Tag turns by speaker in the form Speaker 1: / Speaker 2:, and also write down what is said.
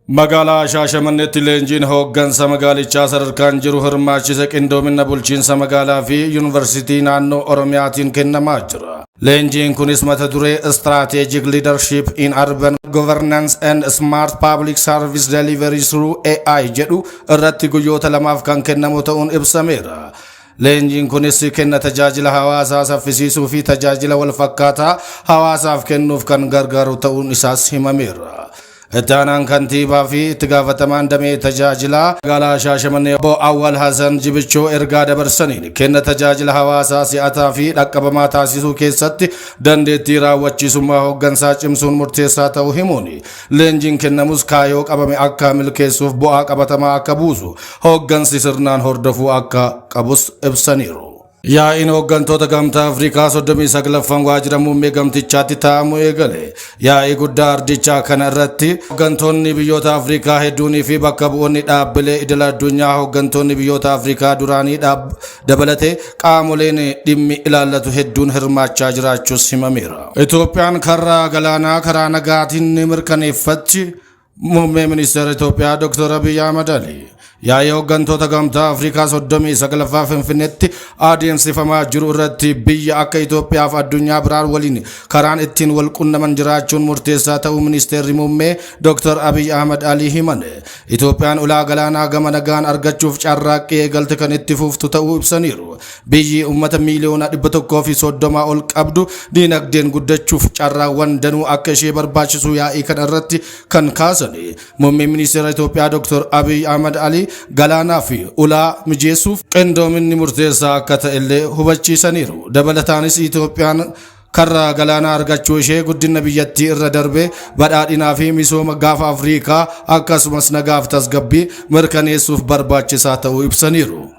Speaker 1: Magaalaa Shaashamanneetti leenjiin hooggansa magaalichaa sadarkaan jiru hirmaachise qindoomina bulchiinsa magaalaa fi yuunivarsiitii naannoo Oromiyaatiin kennamaa jira. Leenjiin kunis mata duree Strategic Leadership in Urban Governance and Smart Public Service Delivery through AI jedhu irratti guyyoota lamaaf kan kennamu ta'uun ibsameera. Leenjiin kunis kenna tajaajila hawaasaa saffisiisuu fi tajaajila wal fakkaataa hawaasaaf kennuuf kan gargaaru ta'uun isaas himameera. Ittaanaan kantiibaa fi itti gaafatamaan damee tajaajilaa magaalaa Shaashamannee obbo Awwal Hasan Jibichoo ergaa dabarsaniin kenna tajaajila hawaasaa si'ataa fi dhaqqabamaa taasisuu keessatti dandeettii raawwachiisummaa hooggansaa cimsuun murteessaa ta'uu himuun leenjiin kennamus kaayoo qabame akka milkeessuuf bu'aa qabatamaa akka buusu hooggansi sirnaan hordofuu akka qabus ibsaniiru. Yaa'iin hooggantoota gamtaa Afrikaa 39ffaan waajjira muummee gamtichaatti taa'amu eegale. Yaa'ii guddaa ardichaa kana irratti hooggantoonni biyyoota Afrikaa hedduunii fi bakka bu'oonni dhaabbilee idil addunyaa hooggantoonni biyyoota Afrikaa duraanii dabalatee qaamoleen dhimmi ilaallatu hedduun hirmaachaa jiraachuus himameera. Itoophiyaan karra galaanaa karaa nagaatiin mirkaneeffatti muummee ministeera Itoophiyaa doktor Abiyyi Ahmad yaa'ii hooggantoota gamtaa Afrikaa 39ffaa Finfinneetti adeemsifamaa jiru irratti biyya akka Itoophiyaa fi addunyaa biraan waliin karaan ittiin wal qunnaman jiraachuun murteessaa ta'uu ministeerri muummee doktor Abiyyi Ahmad himan. Itoophiyaan ulaa galaanaa gama nagaan argachuuf carraaqqii eegalte kan itti fuftu ta'uu ibsaniiru. Biyyi uummata miiliyoona 130 ol qabdu diinagdeen guddachuuf carraawwan danuu akka ishee barbaachisu yaa'ii kana irratti kan kaasan. Muummee ministeera Itoophiyaa doktor Abiyyi Ahmad galaanaa fi ulaa mijeessuuf qindoominni murteessaa akka ta'ellee hubachiisaniiru. Dabalataanis Itoophiyaan karra galaanaa argachuu ishee guddina biyyattii irra darbee badhaadhinaa fi misooma gaafa Afrikaa akkasumas nagaaf tasgabbii mirkaneessuuf barbaachisaa ta'uu ibsaniiru.